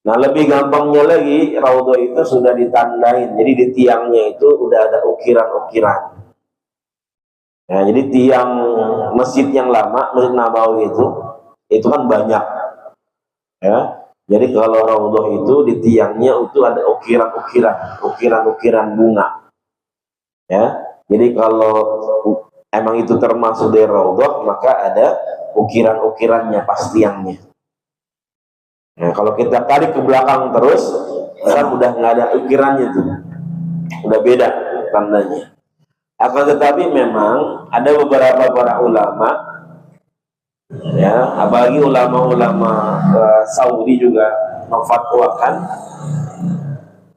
Nah, lebih gampangnya lagi, raudhah itu sudah ditandain. Jadi di tiangnya itu udah ada ukiran-ukiran. Nah, jadi tiang masjid yang lama, Masjid Nabawi itu kan banyak. Ya. Jadi kalau raudhah itu di tiangnya itu ada ukiran-ukiran bunga. Ya. Jadi kalau emang itu termasuk dari raudhah, maka ada ukiran-ukirannya pas tiangnya. Nah, kalau kita tarik ke belakang terus, kan udah nggak ada ukirannya tuh, udah beda tandanya. Akan tetapi memang ada beberapa para ulama, ya, apalagi ulama-ulama Saudi juga memfatwakan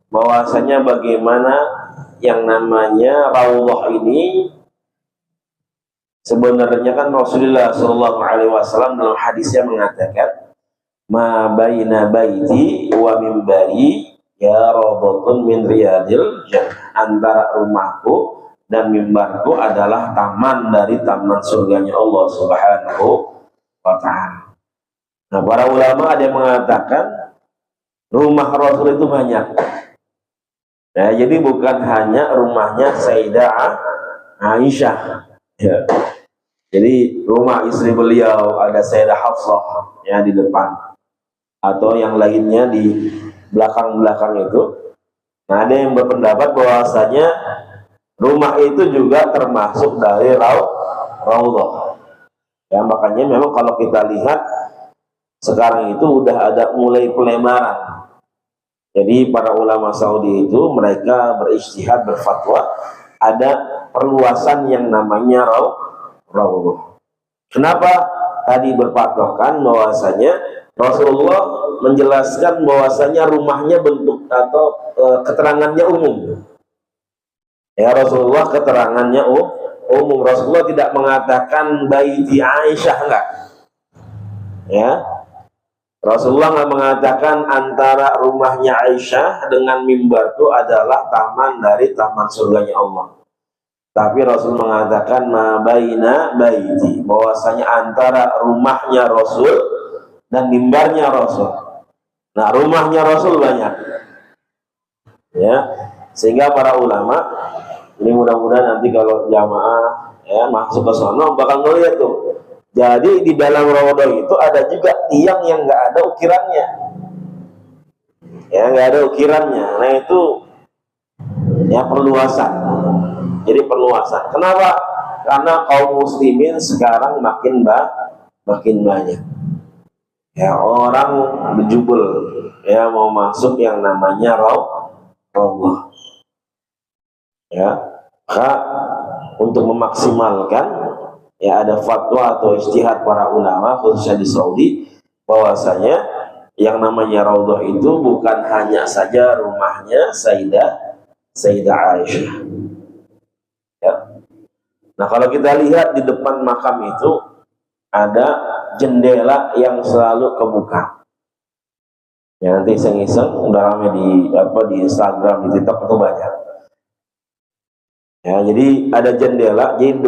bahwasanya bagaimana yang namanya raudhah ini sebenarnya kan Rasulullah Shallallahu Alaihi Wasallam dalam hadisnya mengatakan, ma baina baiti wa mimbari ya raudhatun min riyadil jannah, antara rumahku dan mimbarku adalah taman dari taman surganya Allah Subhanahu wa ta'ala. Nah, para ulama ada yang mengatakan rumah Rasul itu banyak. Nah, jadi bukan hanya rumahnya Sayyidah Aisyah, ya. Jadi rumah istri beliau ada Sayyidah Hafsah ya di depan, atau yang lainnya di belakang-belakang itu. Nah, ada yang berpendapat bahwasanya rumah itu juga termasuk dari raudhah. Ya, makanya memang kalau kita lihat sekarang itu udah ada mulai pelemaran. Jadi para ulama Saudi itu mereka berijtihad, berfatwa ada perluasan yang namanya raudhah. Kenapa tadi berpatokan bahwasanya Rasulullah menjelaskan bahwasanya rumahnya bentuk atau keterangannya umum. Ya, Rasulullah keterangannya umum. Rasulullah tidak mengatakan baiti Aisyah, enggak. Ya. Rasulullah enggak mengatakan antara rumahnya Aisyah dengan mimbarku adalah taman dari taman surganya Allah. Tapi Rasul mengatakan ma baina baiti, bahwasanya antara rumahnya Rasul dan mimbarnya Rasul. Nah, rumahnya Rasul banyak. Ya. Sehingga para ulama ini mudah-mudahan nanti kalau jamaah ya masuk ke sana bakal ngeliat tuh. Jadi di dalam raudhah itu ada juga tiang yang nggak ada ukirannya. Ya, nggak ada ukirannya. Nah, itu ya perluasan. Jadi perluasan. Kenapa? Karena kaum muslimin sekarang makin banyak. Ya, orang berjubel ya mau masuk yang namanya raudhah. Ya, maka untuk memaksimalkan ya ada fatwa atau ijtihad para ulama khususnya di Saudi bahwasanya yang namanya raudhah itu bukan hanya saja rumahnya Sayyidah Aisyah. Ya. Nah, kalau kita lihat di depan makam itu ada jendela yang selalu kebuka. Ya, nanti iseng-iseng udah ramai di Instagram, di TikTok itu banyak. Ya, jadi ada jendela, jadi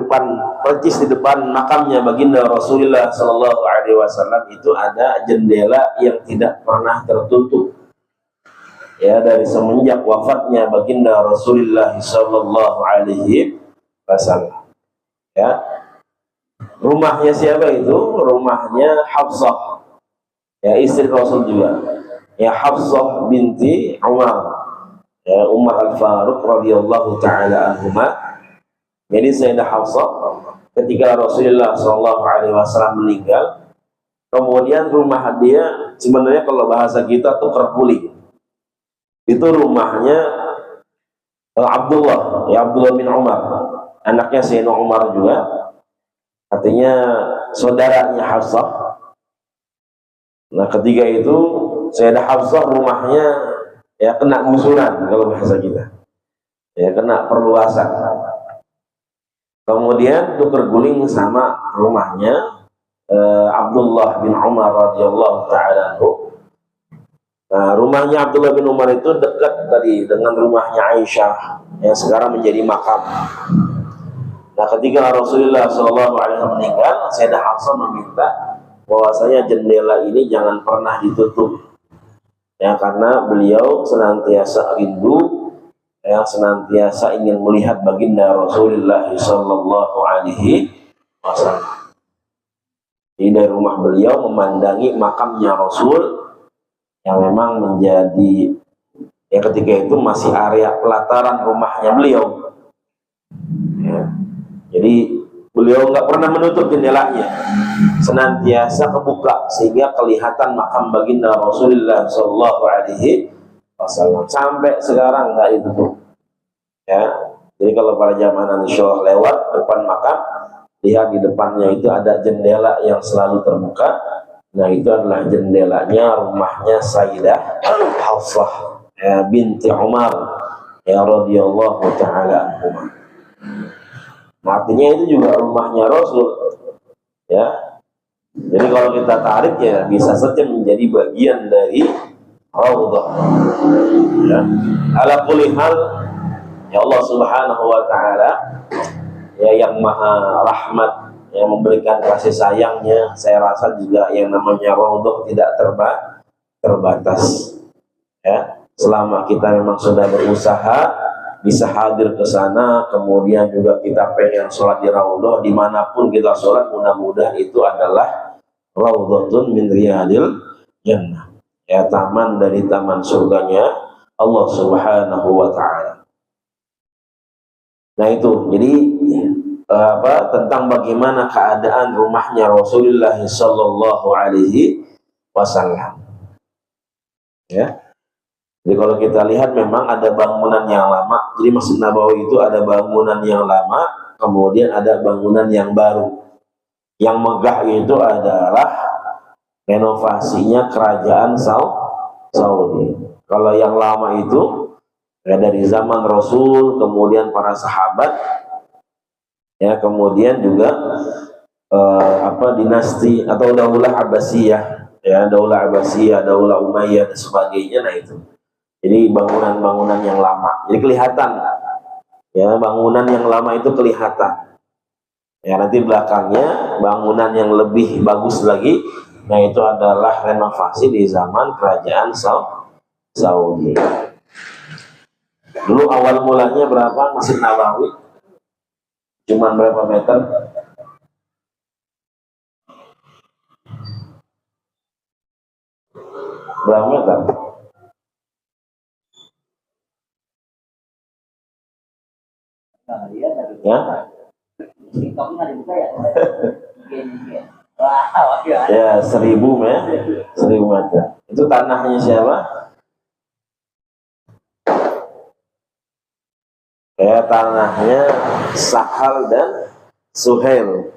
percis di depan makamnya baginda Rasulullah Sallallahu Alaihi Wasallam itu ada jendela yang tidak pernah tertutup. Ya, dari semenjak wafatnya baginda Rasulullah Sallallahu Alaihi Wasallam. Ya, rumahnya siapa itu? Rumahnya Hafsah. Ya, istri Rasul juga. Ya, Hafsah binti Umar. Ya, Umar Al-Faruq radhiyallahu taala anhuma. Jadi Sayyidah Hafsah ketika Rasulullah sallallahu alaihi wasallam meninggal, kemudian rumah dia sebenarnya kalau bahasa kita tuh kerpuling. Itu rumahnya Abdullah, ya Abdullah bin Umar, anaknya Sayyidina Umar juga. Artinya saudaranya Hafsah. Nah, ketika itu Sayyidah Hafsah rumahnya ya kena gusuran kalau bahasa kita, ya kena perluasan. Kemudian tuker guling sama rumahnya Abdullah bin Umar radhiyallahu taala anhu. Nah, rumahnya Abdullah bin Umar itu dekat tadi dengan rumahnya Aisyah yang sekarang menjadi makam. Nah, ketika Rasulullah SAW meninggal, Sayyidah Hafsah meminta bahwasanya jendela ini jangan pernah ditutup. Ya, karena beliau senantiasa rindu, yang senantiasa ingin melihat baginda Rasulullah sallallahu alaihi wasallam. Di dari rumah beliau memandangi makamnya Rasul yang memang menjadi, ya ketika itu masih area pelataran rumahnya beliau. Ya. Jadi beliau nggak pernah menutup jendelanya, senantiasa kebuka sehingga kelihatan makam baginda Rasulullah sallallahu alaihi wasallam. Sampai sekarang nggak ditutup. Ya, jadi kalau pada zaman Insya lewat depan makam, lihat di depannya itu ada jendela yang selalu terbuka. Nah, itu adalah jendelanya rumahnya Sayyidah Hafsah ya, binti Umar ya radhiyallahu taala anhuma. Nah, artinya itu juga rumahnya Rasul ya. Jadi kalau kita tarik ya bisa saja menjadi bagian dari Raudhah ya. Ala kulli hal, ya Allah Subhanahu wa taala ya yang maha rahmat, yang memberikan kasih sayangnya, saya rasa juga yang namanya Raudhah tidak terbatas ya. Selama kita memang sudah berusaha bisa hadir ke sana, kemudian juga kita pengen sholat di Raudhah, dimanapun kita sholat, mudah-mudahan itu adalah Raudhatun min riyadil jannah ya, taman dari taman surganya Allah Subhanahu wa ta'ala. Nah itu, jadi tentang bagaimana keadaan rumahnya Rasulullah sallallahu alaihi wasallam ya. Jadi kalau kita lihat memang ada bangunan yang lama. Jadi Masjid Nabawi itu ada bangunan yang lama, kemudian ada bangunan yang baru. Yang megah itu adalah renovasinya kerajaan Saudi. Kalau yang lama itu ya dari zaman Rasul, kemudian para sahabat, ya kemudian juga dinasti atau Daulah Abbasiyah, ya Daulah Abbasiyah, Daulah Umayyah dan sebagainya. Nah itu. Jadi bangunan-bangunan yang lama. Jadi kelihatan ya, bangunan yang lama itu kelihatan. Ya nanti belakangnya bangunan yang lebih bagus lagi. Nah itu adalah renovasi di zaman kerajaan Saudi. Dulu awal mulanya berapa Masjid Nabawi? Cuman berapa meter? Berapa meter? Ya, ya 1000 meter. Itu tanahnya siapa? Ya tanahnya Sahal dan Suhail.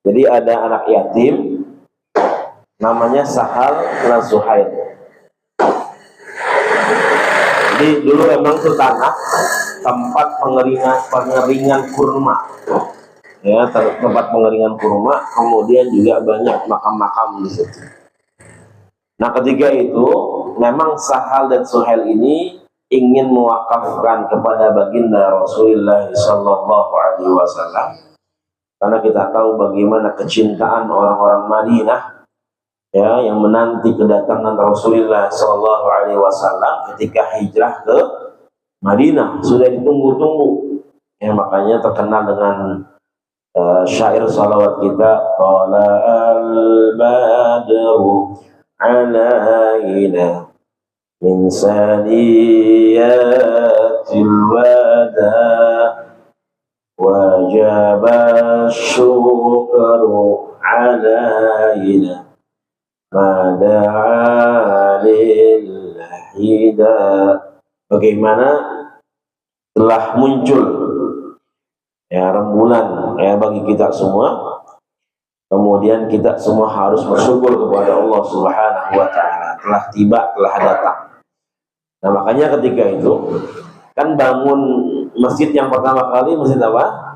Jadi ada anak yatim namanya Sahal dan Suhail. Jadi dulu emang itu tanah tempat pengeringan kurma ya, tempat pengeringan kurma, kemudian juga banyak makam-makam di situ. Nah ketika itu memang Sahal dan Suhail ini ingin mewakafkan kepada baginda Rasulullah sallallahu alaihi wasallam, karena kita tahu bagaimana kecintaan orang-orang Madinah ya yang menanti kedatangan Rasulullah sallallahu alaihi wasallam ketika hijrah ke Madinah, sudah ditunggu-tunggu ya, makanya terkenal dengan syair salawat kita, qala al-badru alaina min saniyatil wada wajaba syukru alaina mada'a lil hida. Bagaimana telah muncul ya rembulan ya bagi kita semua, kemudian kita semua harus bersyukur kepada Allah Subhanahu wa taala, telah tiba, telah datang. Nah makanya ketika itu kan bangun masjid yang pertama kali, masjid apa?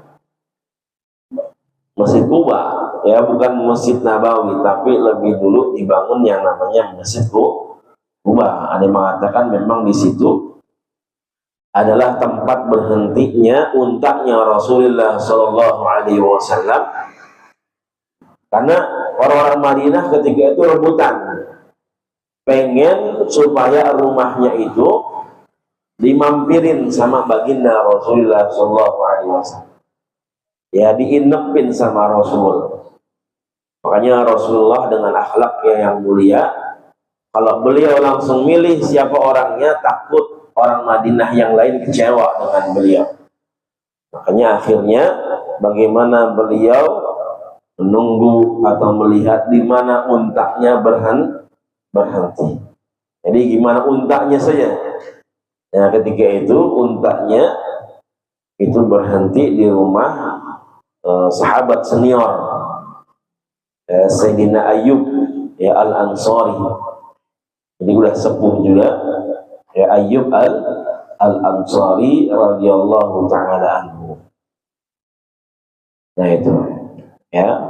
Masjid Kuba ya, bukan Masjid Nabawi, tapi lebih dulu dibangun yang namanya Masjid Kuba. Ada yang mengatakan memang di situ adalah tempat berhentinya untanya Rasulullah Shallallahu Alaihi Wasallam, karena orang-orang Madinah ketika itu rebutan pengen supaya rumahnya itu dimampirin sama baginda Rasulullah SAW. Ya, diinepin sama Rasul. Makanya Rasulullah dengan akhlaknya yang mulia, kalau beliau langsung milih siapa orangnya, takut orang Madinah yang lain kecewa dengan beliau. Makanya akhirnya bagaimana beliau menunggu atau melihat di mana untaknya berhenti. Jadi gimana untaknya saja. Nah, ketika itu untaknya itu berhenti di rumah sahabat senior Sayyidina Ayyub ya Al-Ansari. Jadi udah sepuh juga ya Ayyub Al-Ansari radhiyallahu taala anhu. Nah itu ya,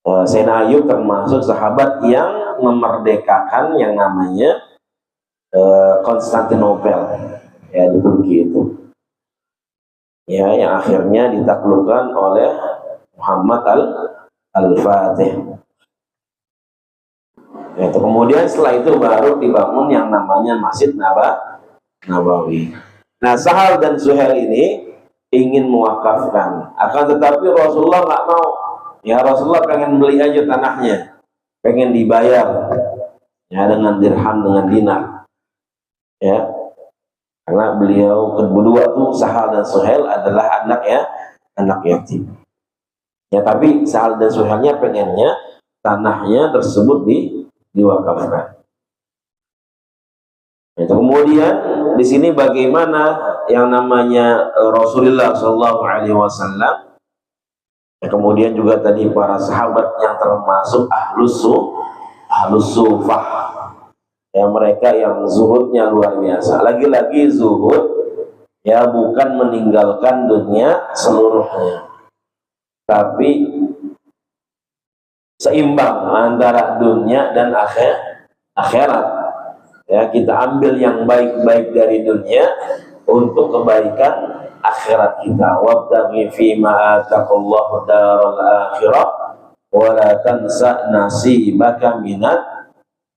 Sayyidina Ayyub termasuk sahabat yang memerdekakan yang namanya Konstantinopel ya di Turki itu. Ya, yang akhirnya ditaklukkan oleh Muhammad Al-Fatih. Ya, kemudian setelah itu baru dibangun yang namanya Masjid Nabawi. Nah, Sahal dan Suhail ini ingin mewakafkan, akan tetapi Rasulullah nggak mau. Ya, Rasulullah pengen beli aja tanahnya, pengen dibayar ya dengan dirham, dengan dinar. Ya, karena beliau kedua tuh Sahal dan Suhail adalah anak yatim. Ya, tapi Sahal dan Suhailnya pengennya tanahnya tersebut diwakafkan. Itu kemudian di sini bagaimana yang namanya Rasulullah SAW, kemudian juga tadi para sahabat yang termasuk ahlus sufah, yang mereka yang zuhudnya luar biasa. Lagi-lagi zuhud ya bukan meninggalkan dunia seluruhnya, tapi seimbang antara dunia dan akhirat. Ya, kita ambil yang baik-baik dari dunia untuk kebaikan akhirat kita. Wabtaghi fima ataqallahu daral akhirah wa la tansa nasibaka minad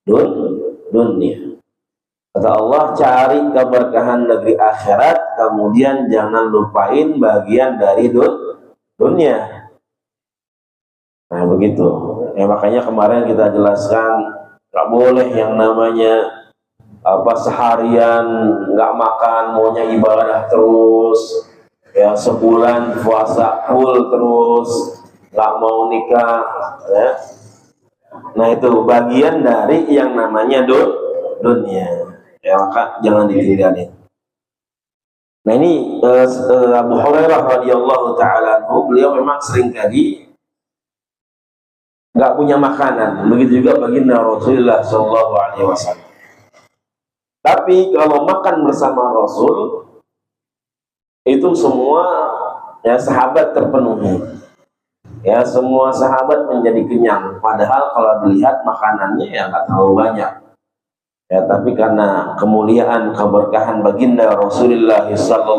dunya. Kata Allah, cari keberkahan negeri akhirat, kemudian jangan lupain bagian dari dunia. Nah, begitu. Ya, makanya kemarin kita jelaskan nggak boleh yang namanya seharian nggak makan, maunya ibadah terus, ya sebulan puasa full terus, nggak mau nikah, ya. Nah, itu bagian dari yang namanya dunia. Ya, maka jangan ditinggalin. Nah, ini Abu Hurairah radhiyallahu taala anhu, beliau memang sering kali nggak punya makanan. Begitu juga baginda Rasulullah SAW. Tapi kalau makan bersama Rasul itu semua ya sahabat terpenuhi. Ya, semua sahabat menjadi kenyang. Padahal kalau dilihat makanannya ya nggak terlalu banyak. Ya, tapi karena kemuliaan keberkahan baginda Rasulullah SAW,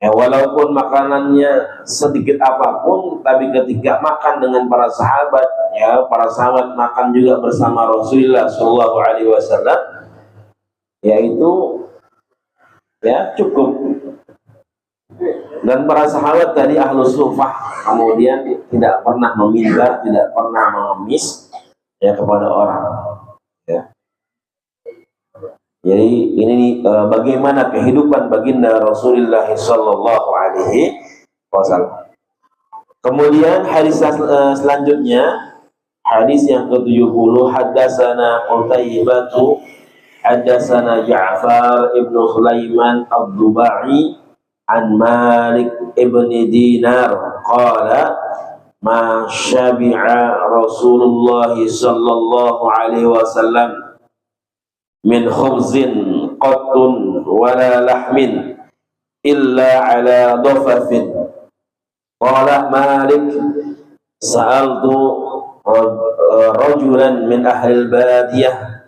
ya walaupun makanannya sedikit apapun, tapi ketika makan dengan para sahabat, ya para sahabat makan juga bersama Rasulullah SAW, yaitu ya cukup. Dan para sahabat tadi ahlus sufah, kemudian tidak pernah meminta, tidak pernah mengemis ya kepada orang. Ya. Jadi ini bagaimana kehidupan baginda Rasulullah SAW. Kemudian hadis selanjutnya, hadis yang ke-70, haddatsana Qutaibah, haddatsana Ja'far ibnu Sulaiman ad-Dubai an Malik ibn Dinar qala ma syabi'a Rasulullah sallallahu alaihi wasallam min khubzin qattun wala lahmin illa ala dhafafin. Qala Malik sa'altu rajulan min ahli al-badiyah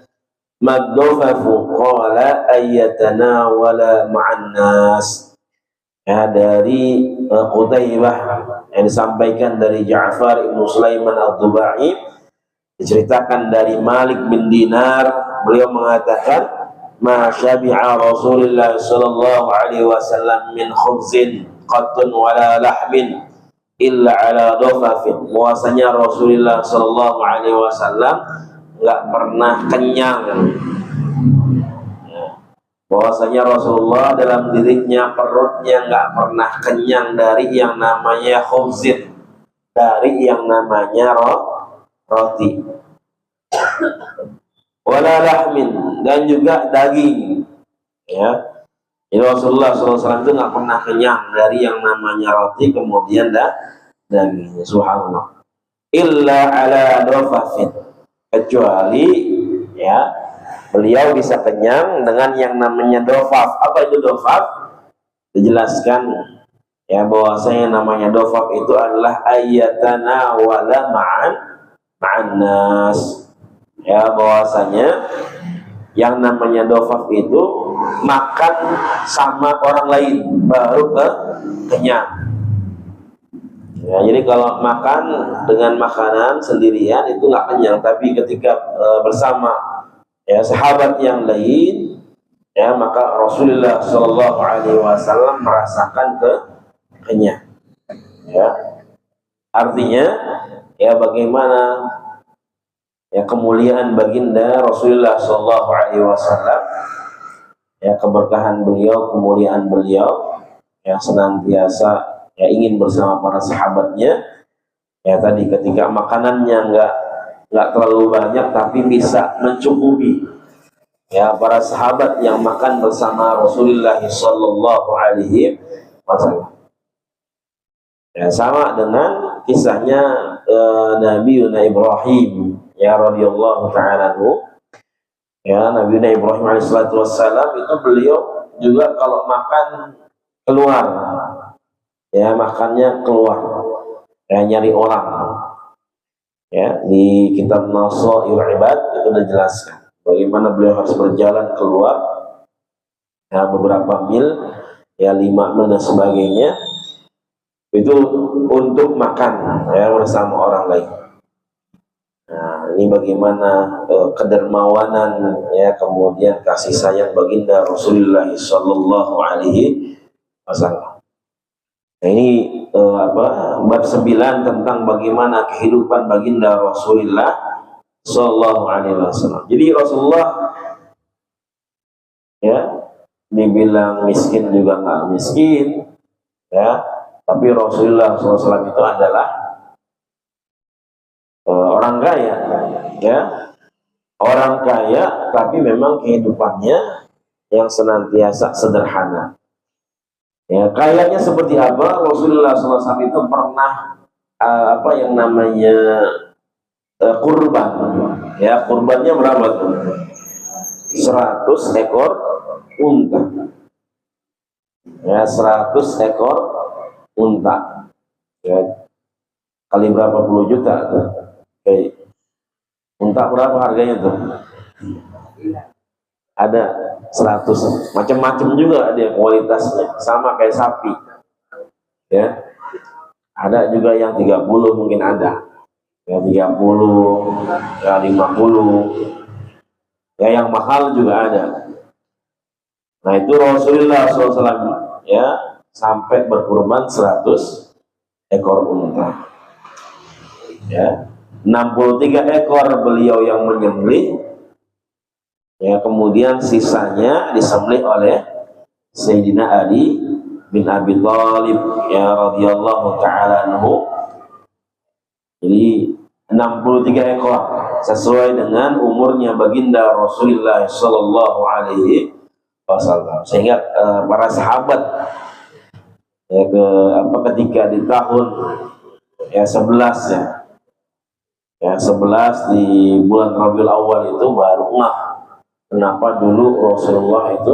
madhafafu qala ayyatanawala ma'an nas. Ya, dari Qutaibah yang disampaikan dari Ja'far ibn Sulaiman ad-Dubai, Diceritakan dari Malik bin Dinar, beliau mengatakan, "Ma syabi'a Rasulullah sallallahu alaihi wasallam min khubzin qattun wala lahmin illa ala dhafafin." Bahwasanya Rasulullah sallallahu alaihi wasallam enggak pernah kenyang. Bahwasanya Rasulullah dalam dirinya, perutnya enggak pernah kenyang dari yang namanya khubzin, dari yang namanya roti, wala lahmin, dan juga daging, ya. Jadi Rasulullah SAW itu nggak pernah kenyang dari yang namanya roti kemudian daging. Subhanallah. Illa ala dhafafin, kecuali ya beliau bisa kenyang dengan yang namanya dhafaf. Apa itu dhafaf? Dijelaskan ya bahwasanya namanya dhafaf itu adalah ayatana wala ma'an nas. Ya, bahwasanya yang namanya dhafaf itu makan sama orang lain baru kenyang. Ya, jadi kalau makan dengan makanan sendirian itu nggak kenyang, tapi ketika bersama ya sahabat yang lain, ya maka Rasulullah Shallallahu Alaihi Wasallam merasakan kenyang. Ya, artinya ya bagaimana ya kemuliaan baginda Rasulullah Shallallahu Alaihi Wasallam, ya keberkahan beliau, kemuliaan beliau, yang senantiasa ya ingin bersama para sahabatnya. Ya tadi ketika makanannya nggak terlalu banyak tapi bisa mencukupi ya para sahabat yang makan bersama Rasulullah Shallallahu Alaihi Wasallam. Ya sama dengan kisahnya Nabi Ibrahim ya radhiyallahu ta'ala anhu. Ya, Nabi Ibrahim alaihissalatu wassalam itu beliau juga kalau makan keluar, ya makannya keluar, ya nyari orang. Ya, di kitab Nasairul Ibad itu dijelaskan bagaimana beliau harus berjalan keluar ya beberapa mil, ya 5 mil dan sebagainya, itu untuk makan ya bersama orang lain. Nah, ini bagaimana kedermawanan ya kemudian kasih sayang baginda Rasulullah Shallallahu Alaihi Wasallam. Nah, ini bab 9 tentang bagaimana kehidupan baginda Rasulullah Shallallahu Alaihi Wasallam. Jadi Rasulullah ya dibilang miskin juga nggak miskin, ya, tapi Rasulullah SAW itu adalah orang kaya, ya, orang kaya, tapi memang kehidupannya yang senantiasa sederhana. Ya, kayanya seperti apa? Rasulullah SAW itu pernah yang namanya kurban. Ya, kurbannya berapa tuh? 100 ekor unta. Ya, 100 ekor unta. Ya, kali berapa puluh juta tuh? Oke. Unta berapa harganya tuh? Ada 100, macam-macam juga dia kualitasnya, sama kayak sapi. Ya. Ada juga yang 30 mungkin ada. Ya 30, ya 50. Ya yang mahal juga ada. Nah, itu Rasulullah SAW ya sampai berkurban 100 ekor unta. Ya. 63 ekor beliau yang menyembelih, ya kemudian sisanya disembelih oleh Sayyidina Ali bin Abi Thalib ya radhiyallahu ta'ala anhu. Jadi 63 ekor sesuai dengan umurnya baginda Rasulullah Sallallahu Alaihi Wasallam, sehingga para sahabat ya ketika di tahun ya 11 ya 11 di bulan Rabiul Awal itu baru kenapa dulu Rasulullah itu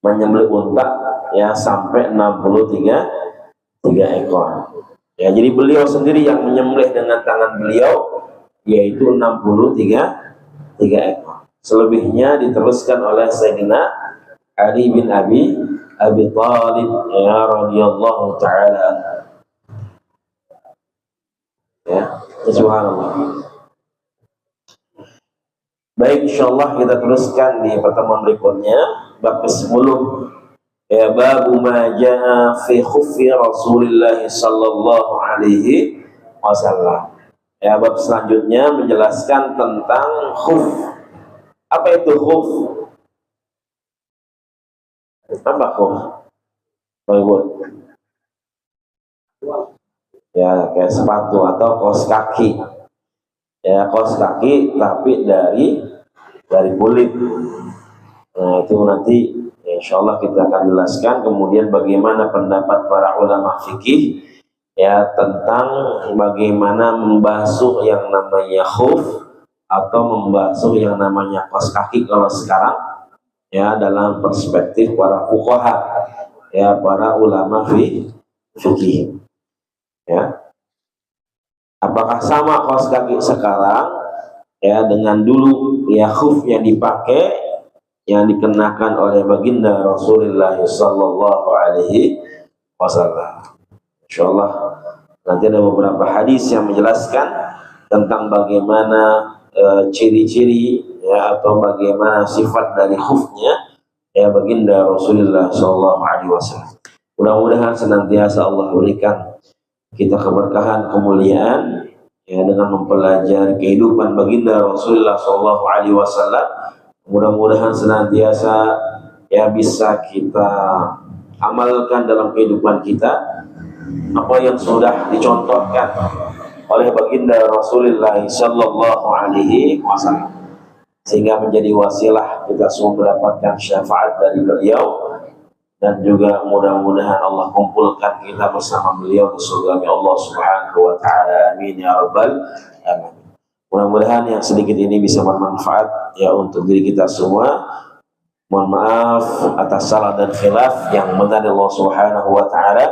menyembelih unta ya sampai 63 ekor. Ya, jadi beliau sendiri yang menyembelih dengan tangan beliau yaitu 63 ekor. Selebihnya diteruskan oleh Sayyidina Ali bin Abi Thalib ya radhiyallahu ta'ala. Ya, subhanallah. Baik, insyaallah kita teruskan di pertemuan berikutnya bab ke-10, ya, babu ma jaa fi khuffi Rasulillah sallallahu alaihi wasallam. Ya, bab selanjutnya menjelaskan tentang khuf. Apa itu khuf? Apa khuf? Baik, ya, kayak sepatu atau kaos kaki. Ya, kaos kaki tapi dari kulit. Nah, itu nanti insya Allah kita akan jelaskan. Kemudian bagaimana pendapat para ulama fikih, ya, tentang bagaimana membasuh yang namanya khuf atau membasuh yang namanya kaos kaki kalau sekarang, ya, dalam perspektif para fuqaha, ya, para ulama fikih. Ya, apakah sama kaos kaki sekarang, ya, dengan dulu, ya, khuf yang dipakai, yang dikenakan oleh baginda Rasulullah sallallahu alaihi wasallam. Insyaallah nanti ada beberapa hadis yang menjelaskan tentang bagaimana ciri-ciri, ya, atau bagaimana sifat dari khufnya, ya, baginda Rasulullah sallallahu alaihi wasallam. Mudah-mudahan senantiasa Allah berikan kita keberkahan, kemuliaan, ya, dengan mempelajari kehidupan baginda Rasulullah sallallahu alaihi wasallam. Mudah-mudahan senantiasa, ya, bisa kita amalkan dalam kehidupan kita apa yang sudah dicontohkan oleh baginda Rasulullah sallallahu alaihi wasallam, sehingga menjadi wasilah kita semua mendapatkan syafaat dari beliau, dan juga mudah-mudahan Allah kumpulkan kita bersama beliau di surga Allah Subhanahu wa taala. Amin ya rabbal alamin. Mudah-mudahan yang sedikit ini bisa bermanfaat, ya, untuk diri kita semua. Mohon maaf atas salah dan khilaf yang benar Allah Subhanahu wa taala.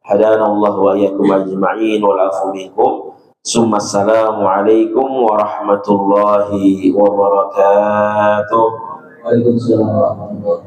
Hadanallahu wa iyyakum ajma'in wal afu minkum. Summa assalamu alaikum warahmatullahi wabarakatuh. Waalaikumsalam warahmatullahi wabarakatuh.